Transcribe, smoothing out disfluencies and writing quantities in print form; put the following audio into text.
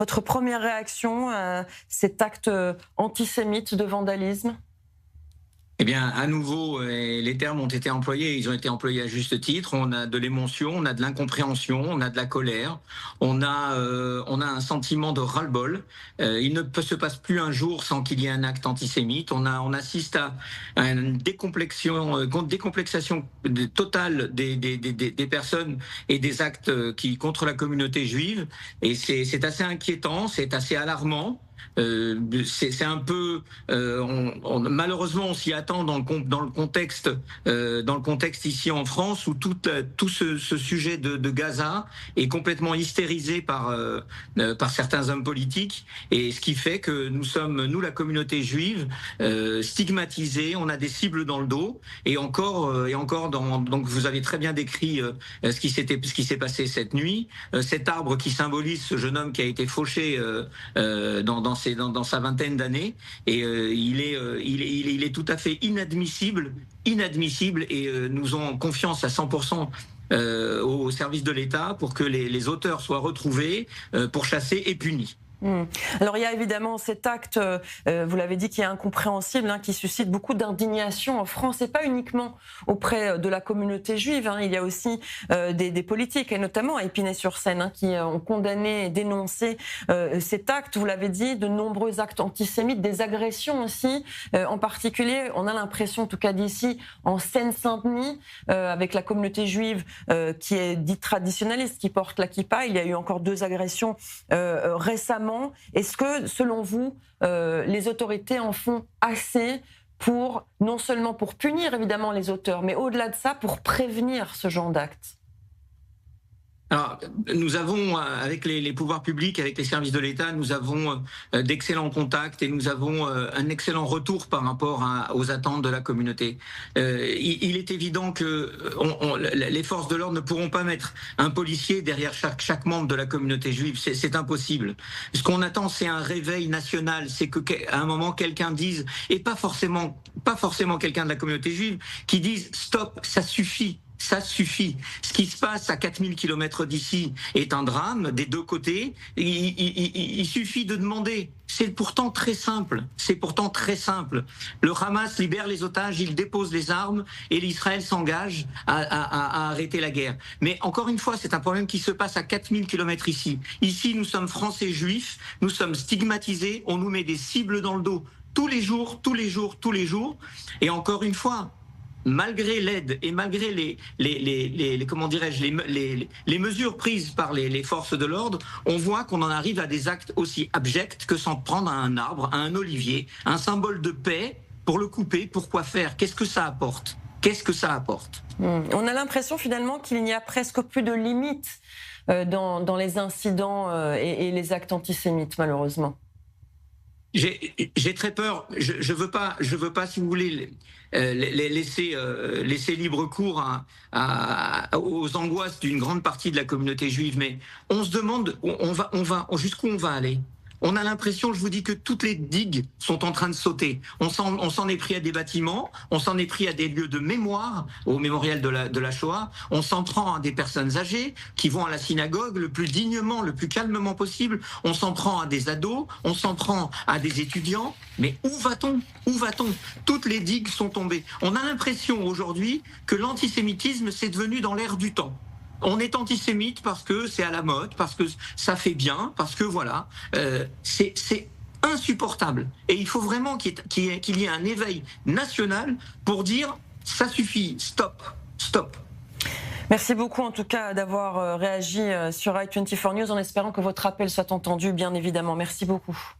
Votre première réaction à cet acte antisémite de vandalisme? Eh bien, à nouveau, les termes ont été employés, ils ont été employés à juste titre. On a de l'émotion, on a de l'incompréhension, on a de la colère, on a un sentiment de ras-le-bol. Il ne se passe plus un jour sans qu'il y ait un acte antisémite. On assiste à une décomplexation totale des personnes et des actes contre la communauté juive. Et c'est assez inquiétant, c'est assez alarmant. C'est un peu, malheureusement, on s'y attend dans le contexte ici en France où tout ce sujet de Gaza est complètement hystérisé par certains hommes politiques, et ce qui fait que nous sommes, nous, la communauté juive, stigmatisés. On a des cibles dans le dos, et encore donc vous avez très bien décrit ce qui s'est passé cette nuit. Cet arbre qui symbolise ce jeune homme qui a été fauché dans sa vingtaine d'années, et il est tout à fait inadmissible, et nous avons confiance à 100% au service de l'État pour que les auteurs soient retrouvés, pourchassés et punis. Alors il y a évidemment cet acte, vous l'avez dit, qui est incompréhensible, qui suscite beaucoup d'indignation en France, et pas uniquement auprès de la communauté juive. Il y a aussi des politiques, et notamment à Épinay-sur-Seine, qui ont condamné et dénoncé cet acte. Vous l'avez dit, de nombreux actes antisémites, des agressions aussi. En particulier, on a l'impression, en tout cas d'ici, en Seine-Saint-Denis, avec la communauté juive qui est dite traditionnaliste, qui porte la kippa. Il y a eu encore 2 agressions récemment. Est-ce que, selon vous, les autorités en font assez pour, non seulement pour punir évidemment les auteurs, mais au-delà de ça, pour prévenir ce genre d'actes? Alors, nous avons, avec les pouvoirs publics, avec les services de l'État, nous avons d'excellents contacts, et nous avons un excellent retour par rapport aux attentes de la communauté. Il est évident que les forces de l'ordre ne pourront pas mettre un policier derrière chaque membre de la communauté juive. C'est impossible. Ce qu'on attend, c'est un réveil national. C'est qu'à un moment, quelqu'un dise, et pas forcément quelqu'un de la communauté juive, qui dise « stop, ça suffit ». Ça suffit. Ce qui se passe à 4000 km d'ici est un drame des 2 côtés. Il suffit de demander. C'est pourtant très simple. Le Hamas libère les otages, il dépose les armes, et l'Israël s'engage à arrêter la guerre. Mais encore une fois, c'est un problème qui se passe à 4000 km ici. Ici, nous sommes Français juifs, nous sommes stigmatisés, on nous met des cibles dans le dos tous les jours. Et encore une fois, malgré l'aide et malgré les mesures prises par les forces de l'ordre, on voit qu'on en arrive à des actes aussi abjects que s'en prendre à un arbre, à un olivier, un symbole de paix, pour le couper. Pourquoi faire? Qu'est-ce que ça apporte? On a l'impression finalement qu'il n'y a presque plus de limites dans les incidents et les actes antisémites, malheureusement. J'ai très peur. Je veux pas, si vous voulez, laisser libre cours aux angoisses d'une grande partie de la communauté juive. Mais on se demande jusqu'où on va aller. On a l'impression, je vous dis, que toutes les digues sont en train de sauter. On s'en est pris à des bâtiments, on s'en est pris à des lieux de mémoire, au mémorial de la Shoah. On s'en prend à des personnes âgées qui vont à la synagogue le plus dignement, le plus calmement possible. On s'en prend à des ados, on s'en prend à des étudiants. Mais où va-t-on? Toutes les digues sont tombées. On a l'impression aujourd'hui que l'antisémitisme, c'est devenu dans l'air du temps. On est antisémite parce que c'est à la mode, parce que ça fait bien, parce que voilà, c'est insupportable. Et il faut vraiment qu'il y ait un éveil national pour dire ça suffit, stop. Merci beaucoup en tout cas d'avoir réagi sur i24 News, en espérant que votre appel soit entendu, bien évidemment. Merci beaucoup.